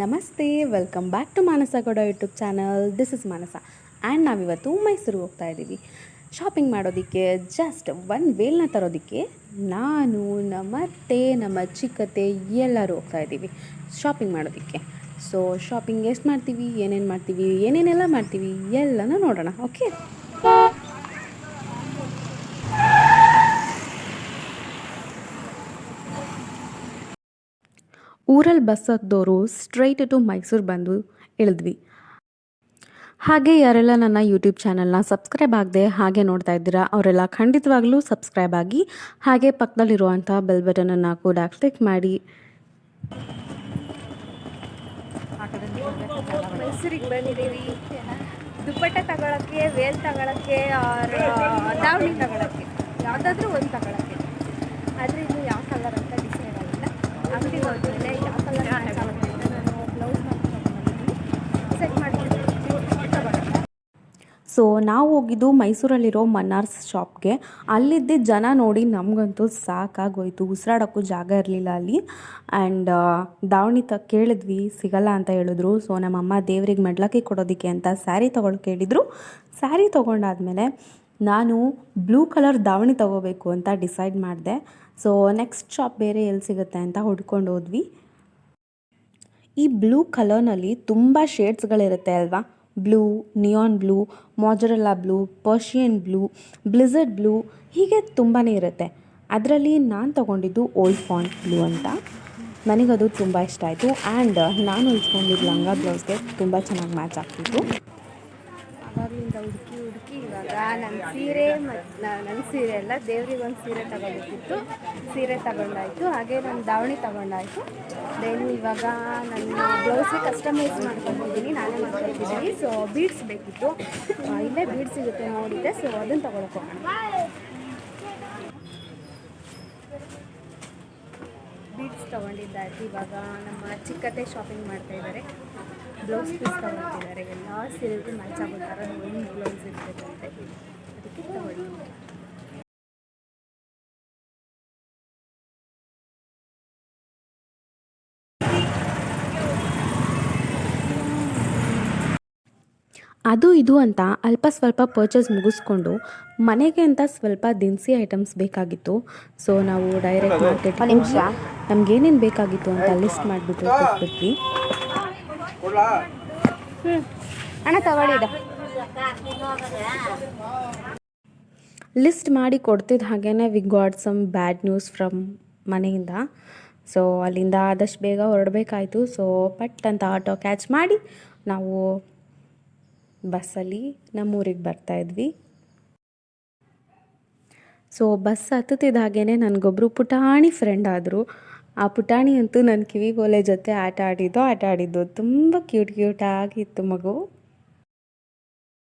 ನಮಸ್ತೆ, welcome back to Manasa Gowda YouTube channel. This is Manasa and ನಾವಿವತ್ತು ಮೈಸೂರಿಗೆ ಹೋಗ್ತಾ ಇದ್ದೀವಿ ಶಾಪಿಂಗ್ ಮಾಡೋದಕ್ಕೆ. ಜಸ್ಟ್ ಒನ್ ವೇಲ್ನ ತರೋದಕ್ಕೆ ನಾನು ನಮ್ಮತ್ತೆ ನಮ್ಮ ಚಿಕ್ಕತ್ತೆ ಎಲ್ಲರೂ ಹೋಗ್ತಾ ಇದ್ದೀವಿ ಶಾಪಿಂಗ್ ಮಾಡೋದಕ್ಕೆ. ಸೊ ಶಾಪಿಂಗ್ ಎಷ್ಟು ಮಾಡ್ತೀವಿ, ಏನೇನೆಲ್ಲ ಮಾಡ್ತೀವಿ ಎಲ್ಲನೂ ನೋಡೋಣ. ಓಕೆ, ಊರಲ್ಲಿ ಬಸ್ ಹತ್ತಿದವರು ಸ್ಟ್ರೈಟ್ ಟು ಮೈಸೂರು ಬಂದು ಇಳಿದ್ವಿ. ಹಾಗೆ ಯಾರೆಲ್ಲ ನನ್ನ ಯೂಟ್ಯೂಬ್ ಚಾನಲ್ನ ಸಬ್ಸ್ಕ್ರೈಬ್ ಆಗದೆ ಹಾಗೆ ನೋಡ್ತಾ ಇದ್ದೀರಾ ಅವರೆಲ್ಲ ಖಂಡಿತವಾಗ್ಲೂ ಸಬ್ಸ್ಕ್ರೈಬ್ ಆಗಿ, ಹಾಗೆ ಪಕ್ಕದಲ್ಲಿರುವಂಥ ಬೆಲ್ ಬಟನನ್ನು ಕೂಡ ಕ್ಲಿಕ್ ಮಾಡಿ. ಮೈಸೂರಿಗೆ ಬಂದಿದ್ದೀವಿ ದುಪ್ಪಟ್ಟ ತಗೊಳಕ್ಕೆ, ವೇಲ್ ತಗೊಳಕ್ಕೆ, ದಾವಣಿ ತಗೊಳಕ್ಕೆ, ಯಾವುದಾದ್ರೂ ಒಂದು ತಗೊಳಕ್ಕೆ. ಆದರೆ ಇದು ಯಾವ ಕಲರ್ ಅಂತ ಡಿಸೈಡ್ ಆಗಿಲ್ಲ. ಅಂಗಡಿ ಹೋದ್ಮೇಲೆ ಯಾವ ಕಲರ್ ಮ್ಯಾಚ್ ಆಗುತ್ತೆ ಅಂತ ನಾನು ಬ್ಲೌಸ್ನ ಸೆಟ್ ಮಾಡ್ತೀನಿ. ಸೊ ನಾವು ಹೋಗಿದ್ದು ಮೈಸೂರಲ್ಲಿರೋ ಮನ್ನಾರ್ಸ್ ಶಾಪ್ಗೆ. ಅಲ್ಲಿದ್ದ ಜನ ನೋಡಿ ನಮಗಂತೂ ಸಾಕಾಗೋಯ್ತು, ಉಸಿರಾಡೋಕ್ಕೂ ಜಾಗ ಇರಲಿಲ್ಲ ಅಲ್ಲಿ. ಆ್ಯಂಡ್ ದಾವಣಿ ಕೇಳಿದ್ವಿ, ಸಿಗಲ್ಲ ಅಂತ ಹೇಳಿದ್ರು. ಸೊ ನಮ್ಮಮ್ಮ ದೇವ್ರಿಗೆ ಮಡ್ಲಕ್ಕಿ ಕೊಡೋದಕ್ಕೆ ಅಂತ ಸ್ಯಾರಿ ತೊಗೊಳಕ್ಕೆ ಹೇಳಿದರು. ಸ್ಯಾರಿ ತೊಗೊಂಡಾದ್ಮೇಲೆ ನಾನು ಬ್ಲೂ ಕಲರ್ ದಾವಣಿ ತೊಗೋಬೇಕು ಅಂತ ಡಿಸೈಡ್ ಮಾಡಿದೆ. ಸೊ ನೆಕ್ಸ್ಟ್ ಶಾಪ್ ಬೇರೆ ಎಲ್ಲಿ ಸಿಗುತ್ತೆ ಅಂತ ಹುಡ್ಕೊಂಡು ಹೋದ್ವಿ. ಈ ಬ್ಲೂ ಕಲರ್ನಲ್ಲಿ ತುಂಬ ಶೇಡ್ಸ್ಗಳಿರುತ್ತೆ ಅಲ್ವಾ. Blue, neon blue, majorelle blue, Persian blue, blizzard blue, ಹೀಗೆ ತುಂಬಾ ಇರುತ್ತೆ. ಅದರಲ್ಲಿ ನಾನು ತೊಗೊಂಡಿದ್ದು ಓಲ್ಡ್ ಫಾಂಟ್ ಬ್ಲೂ ಅಂತ. ನನಗದು ತುಂಬ ಇಷ್ಟ ಆಯಿತು. ಆ್ಯಂಡ್ ನಾನು ಇಟ್ಕೊಂಡಿದ್ದು ಲಂಗ ಬ್ಲೌಸ್ಗೆ ತುಂಬ ಚೆನ್ನಾಗಿ ಮ್ಯಾಚ್ ಆಗ್ತಿತ್ತು. ಆವಾಗಲಿಂದ ಹುಡುಕಿ ಇವಾಗ ನನ್ನ ಸೀರೆ ಮತ್ತು ನನ್ನ ಸೀರೆ ಎಲ್ಲ ದೇವ್ರಿಗೊಂದು ಸೀರೆ ತಗೋಬೇಕಿತ್ತು. ಸೀರೆ ತಗೊಂಡಾಯಿತು, ಹಾಗೆ ನಾನು ದಾವಣಿ ತಗೊಂಡಾಯಿತು. ದೆನ್ ಇವಾಗ ನನ್ನ ಬ್ಲೌಸ್ಗೆ ಕಸ್ಟಮೈಸ್ ಮಾಡ್ಕೊಂಡಿದ್ದೀನಿ, ನಾನೇ ಮಾಡ್ಕೊಳ್ತಿದ್ದೀನಿ. ಸೊ ಬೀಡ್ಸ್ ಬೇಕಿತ್ತು, ಇಲ್ಲೇ ಬೀಡ್ಸ್ ಸಿಗುತ್ತೆ ನೋಡಿದ್ದೆ. ಸೊ ಅದನ್ನು ತಗೊಳಕ್ಕೆ ಹೋಗೋಣ. ಬೀಡ್ಸ್ ತೊಗೊಂಡಿದ್ದಾಯ್ತು. ಇವಾಗ ನಮ್ಮ ಚಿಕ್ಕತ್ತೆ ಶಾಪಿಂಗ್ ಮಾಡ್ತಾಯಿದ್ದಾರೆ. ಬ್ಲೌಸ್ ಪೀಸ್ ತೊಗೊಳ್ತಿದ್ದಾರೆ. ಎಲ್ಲ ಸೀರೆಗೂ ಮ್ಯಾಚ್ ಆಗೋ ಥರ ಒಂದು ಬ್ಲೌಸ್ ಇರ್ತದಂತೆ, ಅದಕ್ಕೆ ತಗೊಳ್ಳಿ. ಅದು ಇದು ಅಂತ ಅಲ್ಪ ಸ್ವಲ್ಪ ಪರ್ಚೇಸ್ ಮುಗಿಸ್ಕೊಂಡು ಮನೆಗೆ ಅಂತ ಸ್ವಲ್ಪ ದಿನಸಿ ಐಟಮ್ಸ್ ಬೇಕಾಗಿತ್ತು. ಸೊ ನಾವು ಡೈರೆಕ್ಟ್ ಮಾರ್ಕೆಟ್ ನಮಗೇನೇನು ಬೇಕಾಗಿತ್ತು ಅಂತ ಲಿಸ್ಟ್ ಮಾಡಿಬಿಟ್ಟು ಕೊಟ್ಬಿಟ್ವಿ. ಅಣ್ಣ ತಗೊಳ್ಳಿದ ಲಿಸ್ಟ್ ಮಾಡಿ ಕೊಡ್ತಿದ್ದ ಹಾಗೇ we got some bad news from ಮನೆಯಿಂದ. ಸೊ ಅಲ್ಲಿಂದ ಆದಷ್ಟು ಬೇಗ ಹೊರಡಬೇಕಾಯ್ತು. ಸೊ ಪಟ್ ಅಂತ ಆಟೋ ಕ್ಯಾಚ್ ಮಾಡಿ ನಾವು ಬಸ್ಸಲ್ಲಿ ನಮ್ಮೂರಿಗೆ ಬರ್ತಾಯಿದ್ವಿ. ಸೊ ಬಸ್ ಹತ್ತುತ್ತಿದ್ದ ಹಾಗೇ ನನಗೊಬ್ಬರು ಪುಟಾಣಿ ಫ್ರೆಂಡ್ ಆದರು. ಆ ಪುಟಾಣಿ ಅಂತೂ ನನ್ನ ಕಿವಿ ಬೋಲೆ ಜೊತೆ ಆಟ ಆಡಿದ್ದು ತುಂಬ ಕ್ಯೂಟ್ ಆಗಿತ್ತು ಮಗು.